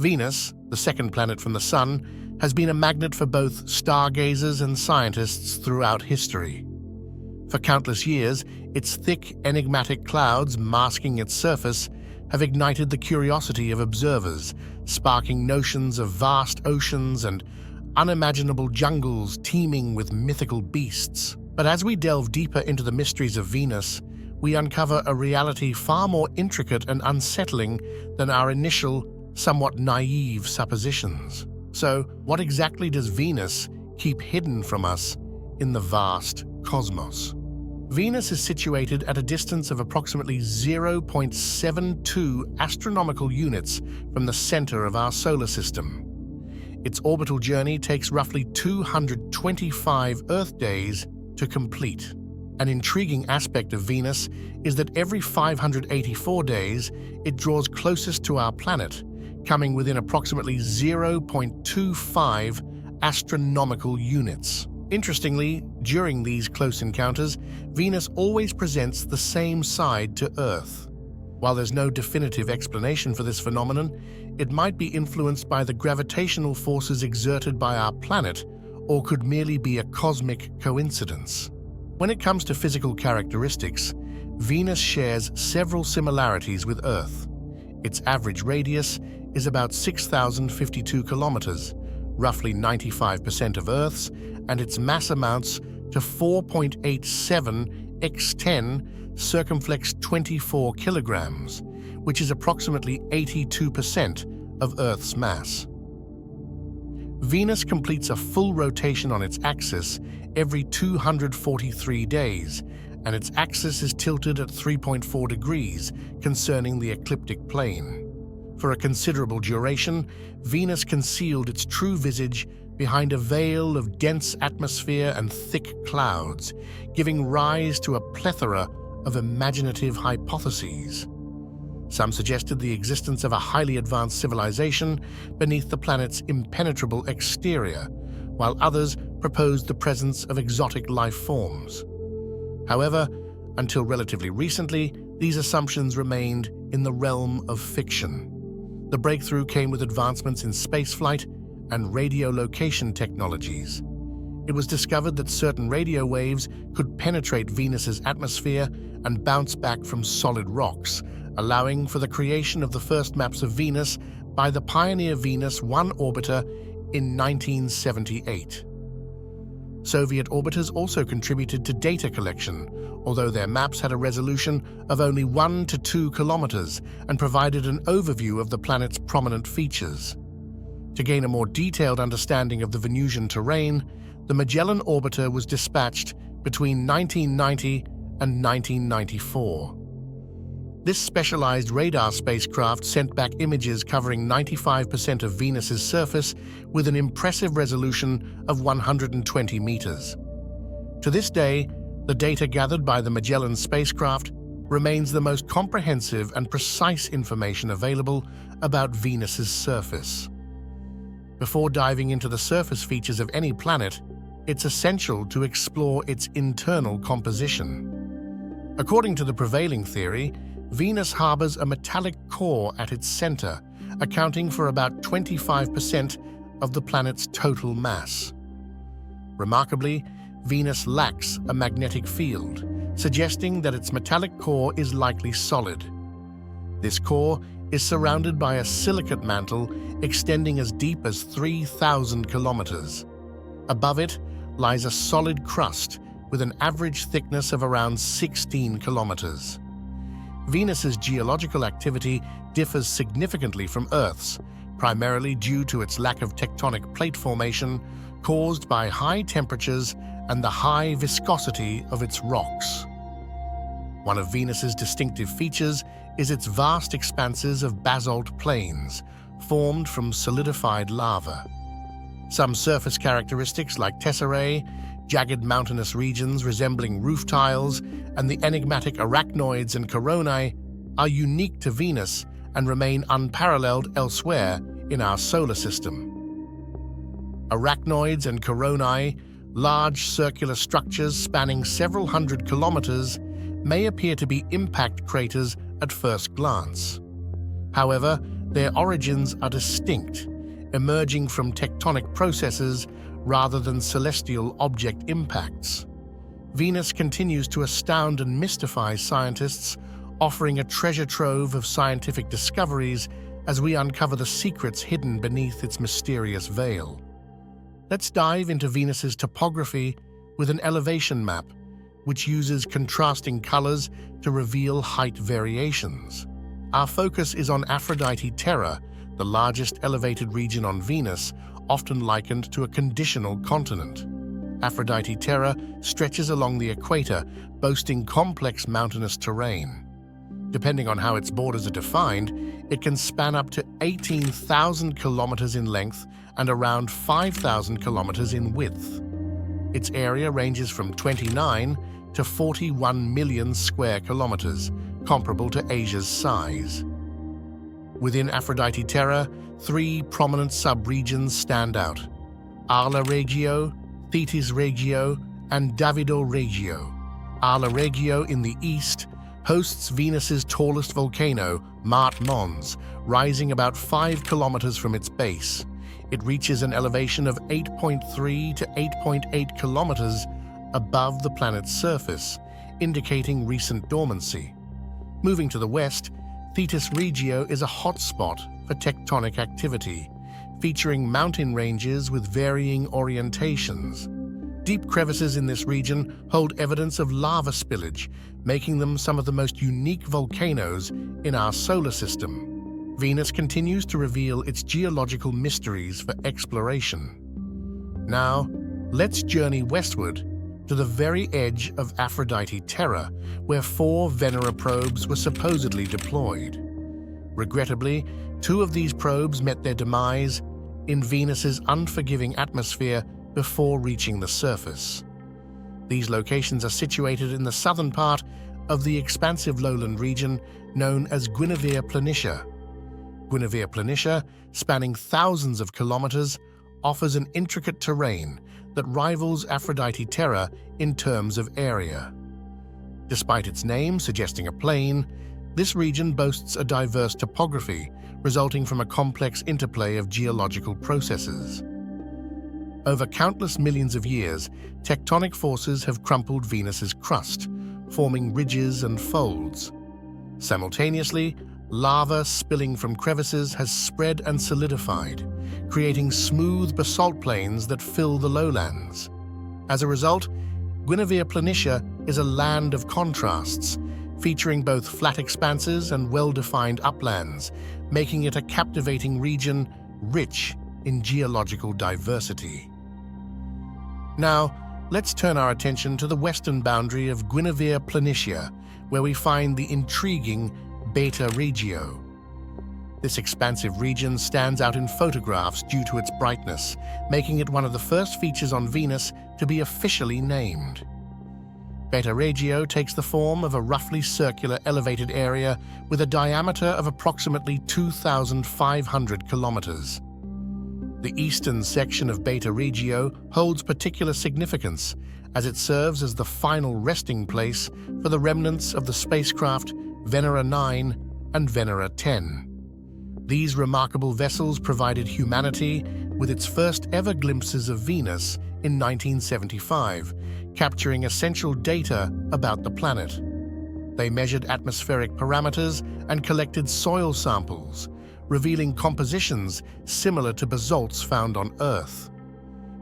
Venus, the second planet from the Sun, has been a magnet for both stargazers and scientists throughout history. For countless years, its thick, enigmatic clouds masking its surface have ignited the curiosity of observers, sparking notions of vast oceans and unimaginable jungles teeming with mythical beasts. But as we delve deeper into the mysteries of Venus, we uncover a reality far more intricate and unsettling than our initial, somewhat naive suppositions. So, what exactly does Venus keep hidden from us in the vast cosmos? Venus is situated at a distance of approximately 0.72 astronomical units from the center of our solar system. Its orbital journey takes roughly 225 Earth days to complete. An intriguing aspect of Venus is that every 584 days, it draws closest to our planet, coming within approximately 0.25 astronomical units. Interestingly, during these close encounters, Venus always presents the same side to Earth. While there's no definitive explanation for this phenomenon, it might be influenced by the gravitational forces exerted by our planet, or could merely be a cosmic coincidence. When it comes to physical characteristics, Venus shares several similarities with Earth. Its average radius is about 6,052 kilometers, roughly 95% of Earth's, and its mass amounts to 4.87 x 10 circumflex 24 kilograms, which is approximately 82% of Earth's mass. Venus completes a full rotation on its axis every 243 days, and its axis is tilted at 3.4 degrees concerning the ecliptic plane. For a considerable duration, Venus concealed its true visage behind a veil of dense atmosphere and thick clouds, giving rise to a plethora of imaginative hypotheses. Some suggested the existence of a highly advanced civilization beneath the planet's impenetrable exterior, while others proposed the presence of exotic life forms. However, until relatively recently, these assumptions remained in the realm of fiction. The breakthrough came with advancements in spaceflight and radiolocation technologies. It was discovered that certain radio waves could penetrate Venus's atmosphere and bounce back from solid rocks, allowing for the creation of the first maps of Venus by the Pioneer Venus 1 orbiter in 1978. Soviet orbiters also contributed to data collection, although their maps had a resolution of only 1 to 2 kilometers and provided an overview of the planet's prominent features. To gain a more detailed understanding of the Venusian terrain, the Magellan orbiter was dispatched between 1990 and 1994. This specialized radar spacecraft sent back images covering 95% of Venus's surface with an impressive resolution of 120 meters. To this day, the data gathered by the Magellan spacecraft remains the most comprehensive and precise information available about Venus's surface. Before diving into the surface features of any planet, it's essential to explore its internal composition. According to the prevailing theory, Venus harbors a metallic core at its center, accounting for about 25% of the planet's total mass. Remarkably, Venus lacks a magnetic field, suggesting that its metallic core is likely solid. This core is surrounded by a silicate mantle extending as deep as 3,000 kilometers. Above it lies a solid crust with an average thickness of around 16 kilometers. Venus's geological activity differs significantly from Earth's, primarily due to its lack of tectonic plate formation caused by high temperatures and the high viscosity of its rocks. One of Venus's distinctive features is its vast expanses of basalt plains, formed from solidified lava. Some surface characteristics like tesserae, jagged mountainous regions resembling roof tiles, and the enigmatic arachnoids and coronae are unique to Venus and remain unparalleled elsewhere in our solar system. Arachnoids and coronae, large circular structures spanning several hundred kilometers, may appear to be impact craters at first glance. However, Their origins are distinct, emerging from tectonic processes rather than celestial object impacts. Venus continues to astound and mystify scientists, offering a treasure trove of scientific discoveries as we uncover the secrets hidden beneath its mysterious veil. Let's dive into Venus's topography with an elevation map, which uses contrasting colors to reveal height variations. Our focus is on Aphrodite Terra, the largest elevated region on Venus, often likened to a conditional continent. Aphrodite Terra stretches along the equator, boasting complex mountainous terrain. Depending on how its borders are defined, it can span up to 18,000 kilometers in length and around 5,000 kilometers in width. Its area ranges from 29 to 41 million square kilometers, comparable to Asia's size. Within Aphrodite Terra, three prominent subregions stand out: Ala Regio, Thetis Regio, and Davido Regio. Ala Regio in the east hosts Venus's tallest volcano, Mart Mons, rising about 5 kilometers from its base. It reaches an elevation of 8.3 to 8.8 kilometers above the planet's surface, indicating recent dormancy. Moving to the west, Thetis Regio is a hotspot for tectonic activity, featuring mountain ranges with varying orientations. Deep crevices in this region hold evidence of lava spillage, making them some of the most unique volcanoes in our solar system. Venus continues to reveal its geological mysteries for exploration. Now, let's journey westward to the very edge of Aphrodite Terra, where 4 Venera probes were supposedly deployed. Regrettably, 2 of these probes met their demise in Venus's unforgiving atmosphere before reaching the surface. These locations are situated in the southern part of the expansive lowland region known as Guinevere Planitia. Guinevere Planitia, spanning thousands of kilometers, offers an intricate terrain that rivals Aphrodite Terra in terms of area. Despite its name suggesting a plain, this region boasts a diverse topography resulting from a complex interplay of geological processes. Over countless millions of years, tectonic forces have crumpled Venus's crust, forming ridges and folds. Simultaneously, lava spilling from crevices has spread and solidified, creating smooth basalt plains that fill the lowlands. As a result, Guinevere Planitia is a land of contrasts, featuring both flat expanses and well-defined uplands, making it a captivating region rich in geological diversity. Now, let's turn our attention to the western boundary of Guinevere Planitia, where we find the intriguing Beta Regio. This expansive region stands out in photographs due to its brightness, making it one of the first features on Venus to be officially named. Beta Regio takes the form of a roughly circular elevated area with a diameter of approximately 2,500 kilometers. The eastern section of Beta Regio holds particular significance as it serves as the final resting place for the remnants of the spacecraft Venera 9 and Venera 10. These remarkable vessels provided humanity with its first ever glimpses of Venus in 1975, capturing essential data about the planet. They measured atmospheric parameters and collected soil samples, revealing compositions similar to basalts found on Earth.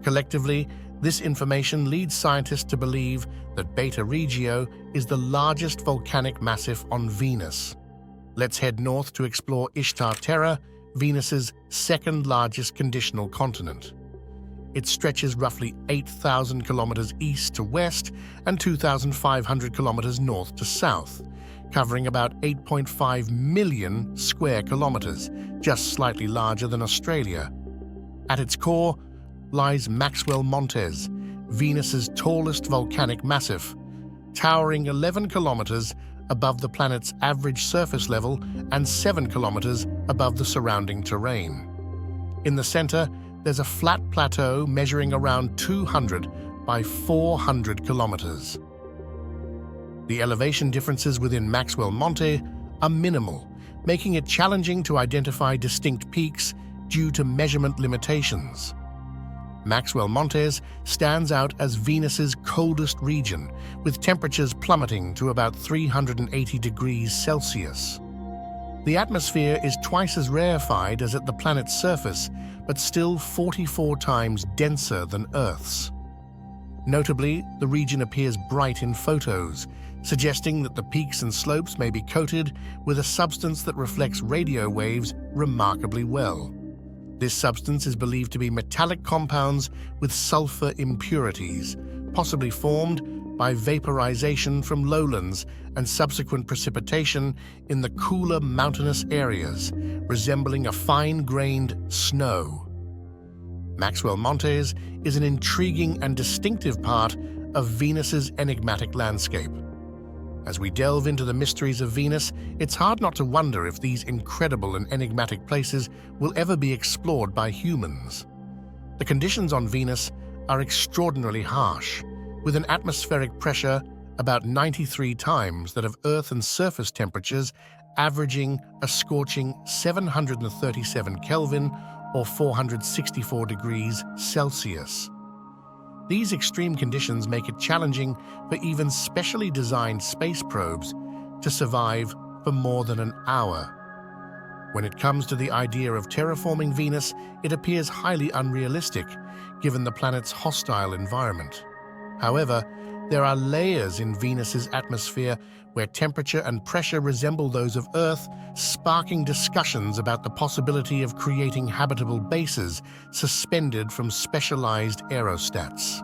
Collectively, this information leads scientists to believe that Beta Regio is the largest volcanic massif on Venus. Let's head north to explore Ishtar Terra, Venus's second largest conditional continent. It stretches roughly 8,000 kilometers east to west and 2,500 kilometers north to south, covering about 8.5 million square kilometers, just slightly larger than Australia. At its core lies Maxwell Montes, Venus's tallest volcanic massif, towering 11 kilometers above the planet's average surface level and 7 kilometers above the surrounding terrain. In the center, there's a flat plateau measuring around 200 by 400 kilometers. The elevation differences within Maxwell Monte are minimal, making it challenging to identify distinct peaks due to measurement limitations. Maxwell Montes stands out as Venus's coldest region, with temperatures plummeting to about 380 degrees Celsius. The atmosphere is twice as rarefied as at the planet's surface, but still 44 times denser than Earth's. Notably, the region appears bright in photos, suggesting that the peaks and slopes may be coated with a substance that reflects radio waves remarkably well. This substance is believed to be metallic compounds with sulfur impurities, possibly formed by vaporization from lowlands and subsequent precipitation in the cooler mountainous areas, resembling a fine-grained snow. Maxwell Montes is an intriguing and distinctive part of Venus's enigmatic landscape. As we delve into the mysteries of Venus, it's hard not to wonder if these incredible and enigmatic places will ever be explored by humans. The conditions on Venus are extraordinarily harsh, with an atmospheric pressure about 93 times that of Earth and surface temperatures, averaging a scorching 737 Kelvin or 464 degrees Celsius. These extreme conditions make it challenging for even specially designed space probes to survive for more than an hour. When it comes to the idea of terraforming Venus, it appears highly unrealistic, given the planet's hostile environment. However, there are layers in Venus's atmosphere where temperature and pressure resemble those of Earth, sparking discussions about the possibility of creating habitable bases suspended from specialized aerostats.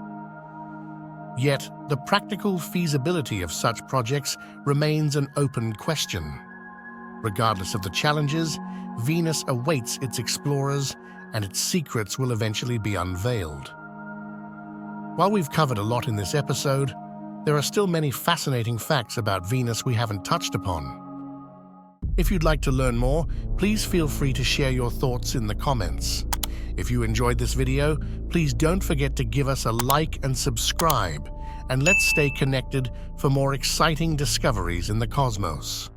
Yet, the practical feasibility of such projects remains an open question. Regardless of the challenges, Venus awaits its explorers, and its secrets will eventually be unveiled. While we've covered a lot in this episode, there are still many fascinating facts about Venus we haven't touched upon. If you'd like to learn more, please feel free to share your thoughts in the comments. If you enjoyed this video, please don't forget to give us a like and subscribe, and let's stay connected for more exciting discoveries in the cosmos.